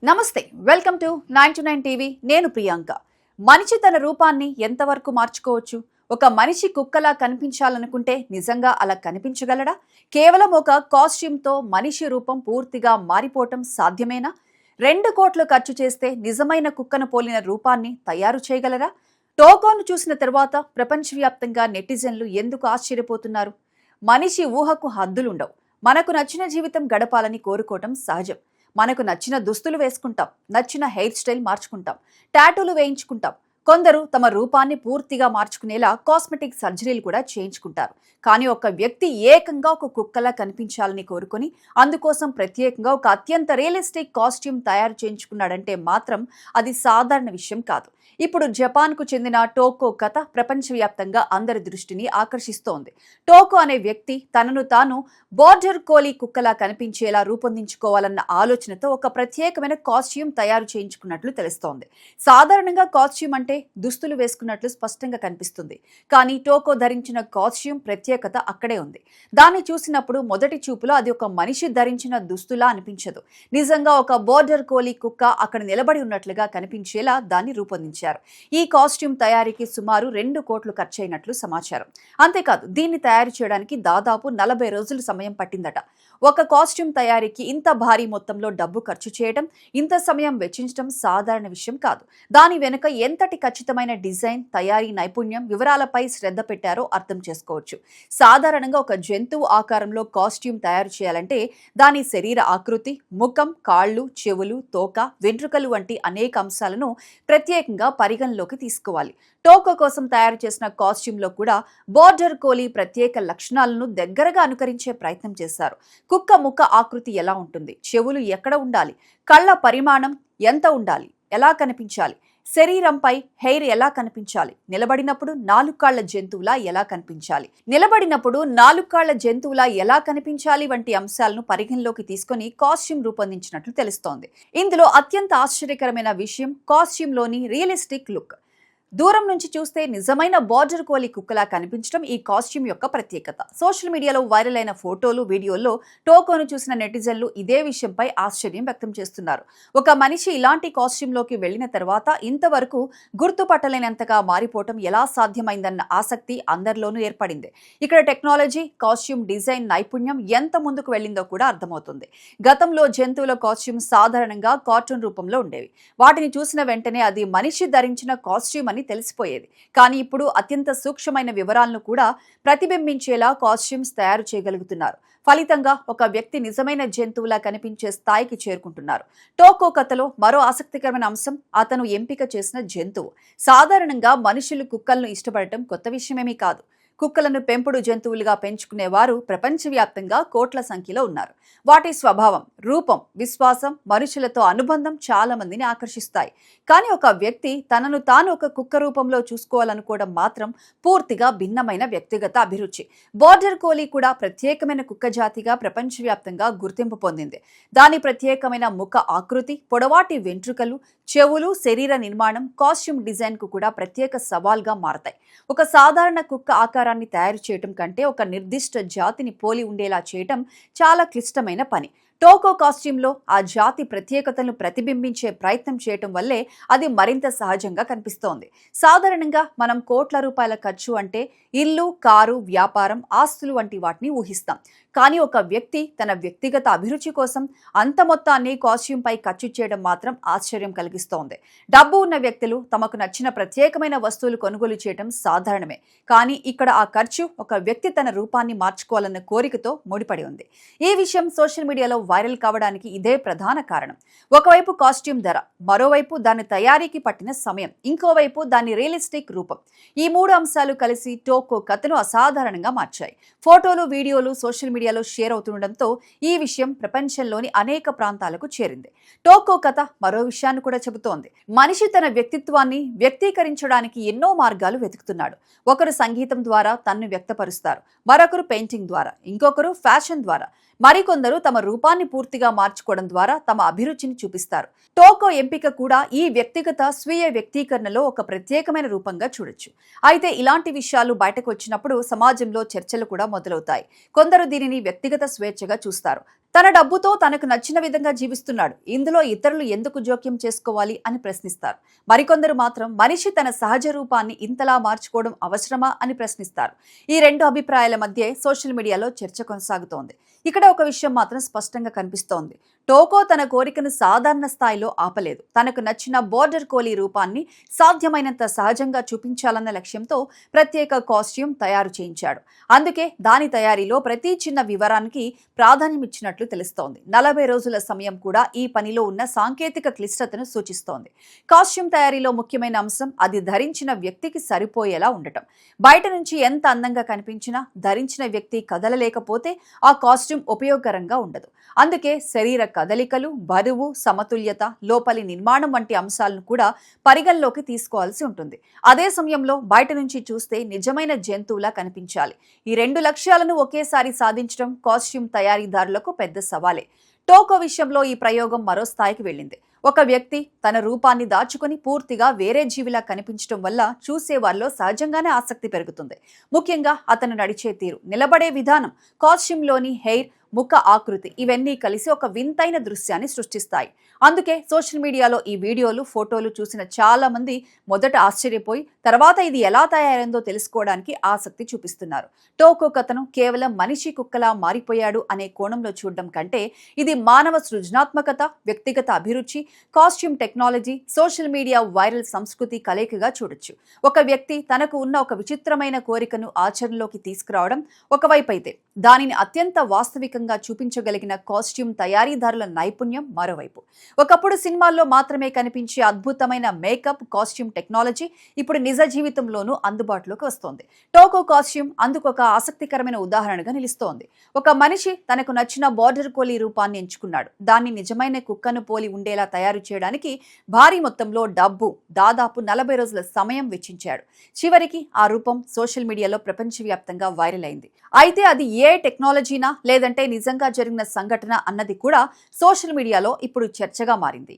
నమస్తే welcome to 929 TV నేను ప్రియాంక. మనిషి తన రూపాన్ని ఎంతవరకు మార్చుకోవచ్చు? ఒక మనిషి కుక్కలా కనిపించాలనుకుంటే నిజంగా అలా కనిపించగలడా? కేవలం ఒక కాస్ట్యూమ్ తో మనిషి రూపం పూర్తిగా మారిపోవటం సాధ్యమేనా? 2 కోట్లు ఖర్చు చేస్తే నిజమైన కుక్కను పోలిన రూపాన్ని తయారు చేయగలరా? టోకోను చూసిన తర్వాత ప్రపంచవ్యాప్తంగా నెటిజన్లు ఎందుకు ఆశ్చర్యపోతున్నారు? మనిషి ఊహకు హద్దులుండవు. మనకు నచ్చిన జీవితం గడపాలని కోరుకోవటం సహజం. మనకు నచ్చిన దుస్తులు వేసుకుంటాం, నచ్చిన హెయిర్ స్టైల్ మార్చుకుంటాం, టాటూలు వేయించుకుంటాం. కొందరు తమ రూపాన్ని పూర్తిగా మార్చుకునేలా కాస్మెటిక్ సర్జరీలు కూడా చేయించుకుంటారు. కానీ ఒక వ్యక్తి ఏకంగా ఒక కుక్కలా కనిపించాలని కోరుకొని అందుకోసం ప్రత్యేకంగా ఒక అత్యంత రియలిస్టిక్ కాస్ట్యూమ్ తయారు చేయించుకున్నాడంటే మాత్రం అది సాధారణ విషయం కాదు. ఇప్పుడు జపాన్కు చెందిన టోకో కథ ప్రపంచవ్యాప్తంగా అందరి దృష్టిని ఆకర్షిస్తోంది. టోకో అనే వ్యక్తి తనను తాను బోర్డర్ కోలీ కుక్కలా కనిపించేలా రూపొందించుకోవాలన్న ఆలోచనతో ఒక ప్రత్యేకమైన కాస్ట్యూమ్ తయారు చేయించుకున్నట్లు తెలుస్తోంది. సాధారణంగా కాస్ట్యూమ్ అంటే దుస్తులు వేసుకున్నట్లు స్పష్టంగా కనిపిస్తుంది. కానీ టోకో ధరించిన కాస్ట్యూమ్ ప్రత్యేకత అక్కడే ఉంది. దాన్ని చూసినప్పుడు మొదటి చూపులో అది ఒక మనిషి ధరించిన దుస్తులా అనిపించదు. నిజంగా ఒక బోర్డర్ కోలీ కుక్క అక్కడ నిలబడి ఉన్నట్లుగా కనిపించేలా దాన్ని రూపొందించారు. ఈ కాస్ట్యూమ్ తయారీకి సుమారు 2 కోట్లు ఖర్చయినట్లు సమాచారం. అంతేకాదు, దీన్ని తయారు చేయడానికి దాదాపు 40 రోజులు సమయం పట్టిందట. ఒక కాస్ట్యూమ్ తయారీకి ఇంత భారీ మొత్తంలో డబ్బు ఖర్చు చేయడం, ఇంత సమయం వెచ్చించడం సాధారణ విషయం కాదు. దాని వెనుక ఎంతటి ఖచ్చితమైన డిజైన్, తయారీ నైపుణ్యం, వివరాలపై శ్రద్ధ పెట్టారో అర్థం చేసుకోవచ్చు. సాధారణంగా ఒక జంతువు ఆకారంలో కాస్ట్యూమ్ తయారు చేయాలంటే దాని శరీర ఆకృతి, ముఖం, కాళ్ళు, చెవులు, తోక, వెంట్రుకలు వంటి అనేక అంశాలను ప్రత్యేకంగా పరిగణలోకి తీసుకోవాలి. టోకో కోసం తయారు చేసిన కాస్ట్యూమ్ లో కూడా బోర్డర్ కోలీ ప్రత్యేక లక్షణాలను దగ్గరగా అనుకరించే ప్రయత్నం చేశారు. కుక్క ముఖ ఆకృతి ఎలా ఉంటుంది, చెవులు ఎక్కడ ఉండాలి, కళ్ళ పరిమాణం ఎంత ఉండాలి, ఎలా కనిపించాలి, శరీరంపై హెయిర్ ఎలా కనిపించాలి, నిలబడినప్పుడు 4 కాళ్ల జంతువులా ఎలా కనిపించాలి వంటి అంశాలను పరిగణలోకి తీసుకుని కాస్ట్యూమ్ రూపొందించినట్లు తెలుస్తోంది. ఇందులో అత్యంత ఆశ్చర్యకరమైన విషయం కాస్ట్యూమ్ లోని రియలిస్టిక్ లుక్. దూరం నుంచి చూస్తే నిజమైన బోర్డర్ కోలీ కుక్కలా కనిపించడం ఈ కాస్ట్యూమ్ యొక్క ప్రత్యేకత. సోషల్ మీడియాలో వైరల్ అయిన ఫోటోలు, వీడియోల్లో టోకోను చూసిన నెటిజన్లు ఇదే విషయంపై ఆశ్చర్యం వ్యక్తం చేస్తున్నారు. ఒక మనిషి ఇలాంటి కాస్ట్యూమ్లోకి వెళ్లిన తర్వాత ఇంతవరకు గుర్తుపట్టలేనంతగా మారిపోవటం ఎలా సాధ్యమైందన్న ఆసక్తి అందరిలోనూ ఏర్పడింది. ఇక్కడ టెక్నాలజీ, కాస్ట్యూమ్ డిజైన్ నైపుణ్యం ఎంత ముందుకు వెళ్లిందో కూడా అర్థమవుతుంది. గతంలో జంతువుల కాస్ట్యూమ్ సాధారణంగా కార్టూన్ రూపంలో ఉండేవి. వాటిని చూసిన వెంటనే అది మనిషి ధరించిన కాస్ట్యూమ్ అని తెలిసిపోయేది. కానీ ఇప్పుడు అత్యంత సూక్ష్మమైన వివరాలను కూడా ప్రతిబింబించేలా కాస్ట్యూమ్స్ తయారు చేయగలుగుతున్నారు. ఫలితంగా ఒక వ్యక్తి నిజమైన జంతువులా కనిపించే స్థాయికి చేరుకుంటున్నారు. టోకో కథలో మరో ఆసక్తికరమైన అంశం అతను ఎంపిక చేసిన జంతువు. సాధారణంగా మనుషులు కుక్కలను ఇష్టపడటం కొత్త విషయమేమీ కాదు. కుక్కలను పెంపుడు జంతువులుగా పెంచుకునేవారు ప్రపంచవ్యాప్తంగా కోట్ల సంఖ్యలో ఉన్నారు. వాటి స్వభావం, రూపం, విశ్వాసం, మనుషులతో అనుబంధం చాలా మందిని ఆకర్షిస్తాయి. కానీ ఒక వ్యక్తి తనను తాను ఒక కుక్క రూపంలో చూసుకోవాలనుకోవడం మాత్రం పూర్తిగా భిన్నమైన వ్యక్తిగత అభిరుచి. బోర్డర్ కోలీ కూడా ప్రత్యేకమైన కుక్క జాతిగా ప్రపంచవ్యాప్తంగా గుర్తింపు పొందింది. దాని ప్రత్యేకమైన ముఖ ఆకృతి, పొడవాటి వెంట్రుకలు, చెవులు, శరీర నిర్మాణం కాస్ట్యూమ్ డిజైన్ కు కూడా ప్రత్యేక సవాల్గా మారతాయి. ఒక సాధారణ కుక్క ఆకారాన్ని తయారు చేయటం కంటే ఒక నిర్దిష్ట జాతిని పోలి ఉండేలా చేయటం చాలా క్లిష్టమైన పని. టోకో కాస్ట్యూమ్లో ఆ జాతి ప్రత్యేకతలను ప్రతిబింబించే ప్రయత్నం చేయటం వల్లే అది మరింత సహజంగా కనిపిస్తోంది. సాధారణంగా మనం కోట్ల రూపాయల ఖర్చు అంటే ఇల్లు, కారు, వ్యాపారం, ఆస్తులు వంటి వాటిని ఊహిస్తాం. కానీ ఒక వ్యక్తి తన వ్యక్తిగత అభిరుచి కోసం అంత మొత్తాన్ని కాస్ట్యూమ్ పై ఖర్చు చేయడం మాత్రం ఆశ్చర్యం కలిగిస్తోంది. డబ్బు ఉన్న వ్యక్తులు తమకు నచ్చిన ప్రత్యేకమైన వస్తువులు కొనుగోలు చేయడం సాధారణమే. కానీ ఇక్కడ ఆ ఖర్చు ఒక వ్యక్తి తన రూపాన్ని మార్చుకోవాలన్న కోరికతో ముడిపడి ఉంది. ఈ విషయం సోషల్ మీడియాలో వైరల్ కావడానికి ఇదే ప్రధాన కారణం. ఒకవైపు కాస్ట్యూమ్ ధర, మరోవైపు దాని తయారీకి పట్టిన సమయం, ఇంకోవైపు దాని రియలిస్టిక్ రూపం. ఈ 3 అంశాలు కలిసి టోకో కథను అసాధారణంగా మార్చాయి. ఫోటోలు, వీడియోలు సోషల్ మీడియాలో షేర్ అవుతుండటంతో ఈ విషయం ప్రపంచంలోని అనేక ప్రాంతాలకు చేరింది. టోకో కథ మరో విషయాన్ని కూడా చెబుతోంది. మనిషి తన వ్యక్తిత్వాన్ని వ్యక్తీకరించడానికి ఎన్నో మార్గాలు వెతుకుతున్నాడు. ఒకరు సంగీతం ద్వారా తన్ను వ్యక్తపరుస్తారు, మరొకరు పెయింటింగ్ ద్వారా, ఇంకొకరు ఫ్యాషన్ ద్వారా. మరికొందరు తమ రూపాన్ని పూర్తిగా మార్చుకోవడం ద్వారా తమ అభిరుచిని చూపిస్తారు. టోకో ఎంపిక కూడా ఈ వ్యక్తిగత స్వీయ వ్యక్తీకరణలో ఒక ప్రత్యేకమైన రూపంగా చూడొచ్చు. అయితే ఇలాంటి విషయాలు బయటకు వచ్చినప్పుడు సమాజంలో చర్చలు కూడా మొదలవుతాయి. కొందరు దీనిని వ్యక్తిగత స్వేచ్ఛగా చూస్తారు. తన డబ్బుతో తనకు నచ్చిన విధంగా జీవిస్తున్నాడు, ఇందులో ఇతరులు ఎందుకు జోక్యం చేసుకోవాలి అని ప్రశ్నిస్తారు. మరికొందరు మాత్రం మనిషి తన సహజ రూపాన్ని ఇంతలా మార్చుకోవడం అవసరమా అని ప్రశ్నిస్తారు. ఈ రెండు అభిప్రాయాల మధ్య సోషల్ మీడియాలో చర్చ కొనసాగుతోంది. ఇక్కడ ఒక విషయం మాత్రం స్పష్టంగా కనిపిస్తోంది. టోకో తన కోరికను సాధారణ స్థాయిలో ఆపలేదు. తనకు నచ్చిన బోర్డర్ కోలీ రూపాన్ని సాధ్యమైనంత సహజంగా చూపించాలన్న లక్ష్యంతో ప్రత్యేక కాస్ట్యూమ్ తయారు చేయించాడు. అందుకే దాని తయారీలో ప్రతి చిన్న వివరానికి ప్రాధాన్యమిచ్చినట్లు తెలుస్తోంది. 40 రోజుల సమయం కూడా ఈ పనిలో ఉన్న సాంకేతిక క్లిష్టతను సూచిస్తోంది. కాస్ట్యూమ్ తయారీలో ముఖ్యమైన అంశం అది ధరించిన వ్యక్తికి సరిపోయేలా ఉండటం. బయట నుంచి ఎంత అందంగా కనిపించినా ధరించిన వ్యక్తి కదలలేకపోతే ఆ కాస్ట్యూమ్ ఉపయోగకరంగా ఉండదు. అందుకే శరీర కదలికలు, బరువు, సమతుల్యత, లోపలి నిర్మాణం వంటి అంశాలను కూడా పరిగణలోకి తీసుకోవాల్సి ఉంటుంది. అదే సమయంలో బయట నుంచి చూస్తే నిజమైన జంతువులా కనిపించాలి. ఈ రెండు లక్ష్యాలను ఒకేసారి సాధించడం కాస్ట్యూమ్ తయారీదారులకు పెద్ద సవాలే. టోకో విషయంలో ఈ ప్రయోగం మరో స్థాయికి వెళ్ళింది. ఒక వ్యక్తి తన రూపాన్ని దాచుకుని పూర్తిగా వేరే జీవిలా కనిపించడం వల్ల చూసేవారిలో సహజంగానే ఆసక్తి పెరుగుతుంది. ముఖ్యంగా అతను నడిచే తీరు, నిలబడే విధానం, కాస్ట్యూమ్లోని హెయిర్, ముఖ ఆకృతి ఇవన్నీ కలిసి ఒక వింతైన దృశ్యాన్ని సృష్టిస్తాయి. అందుకే సోషల్ మీడియాలో ఈ వీడియోలు, ఫోటోలు చూసిన చాలా మంది మొదట ఆశ్చర్యపోయి తర్వాత ఇది ఎలా తయారైందో తెలుసుకోవడానికి ఆసక్తి చూపిస్తున్నారు. టోకో కథను కేవలం మనిషి కుక్కలా మారిపోయాడు అనే కోణంలో చూడడం కంటే ఇది మానవ సృజనాత్మకత, వ్యక్తిగత అభిరుచి, costume technology, social media viral సంస్కృతి కలయికగా చూడొచ్చు. ఒక వ్యక్తి తనకు ఉన్న ఒక విచిత్రమైన కోరికను ఆచరణలోకి తీసుకురావడం ఒకవైపు అయితే, దానిని అత్యంత వాస్తవికంగా చూపించగలిగిన కాస్ట్యూమ్ తయారీదారుల నైపుణ్యం మరోవైపు. ఒకప్పుడు సినిమాల్లో మాత్రమే కనిపించే అద్భుతమైన మేకప్, కాస్ట్యూమ్ టెక్నాలజీ ఇప్పుడు నిజ జీవితంలోనూ అందుబాటులోకి వస్తోంది. టోకో కాస్ట్యూమ్ అందుకు ఒక ఆసక్తికరమైన ఉదాహరణగా నిలుస్తోంది. ఒక మనిషి తనకు నచ్చిన బోర్డర్ కోలీ రూపాన్ని ఎంచుకున్నాడు. దాన్ని నిజమైన కుక్కను పోలి ఉండేలా తయారు చేయడానికి భారీ మొత్తంలో డబ్బు, దాదాపు 40 రోజుల సమయం వెచ్చించాడు. చివరికి ఆ రూపం సోషల్ మీడియాలో ప్రపంచవ్యాప్తంగా వైరల్ అయింది. అయితే అది ఏ టెక్నాలజీనా లేదంటే నిజంగా జరిగిన సంఘటన అన్నది కూడా సోషల్ మీడియాలో ఇప్పుడు చర్చగా మారింది.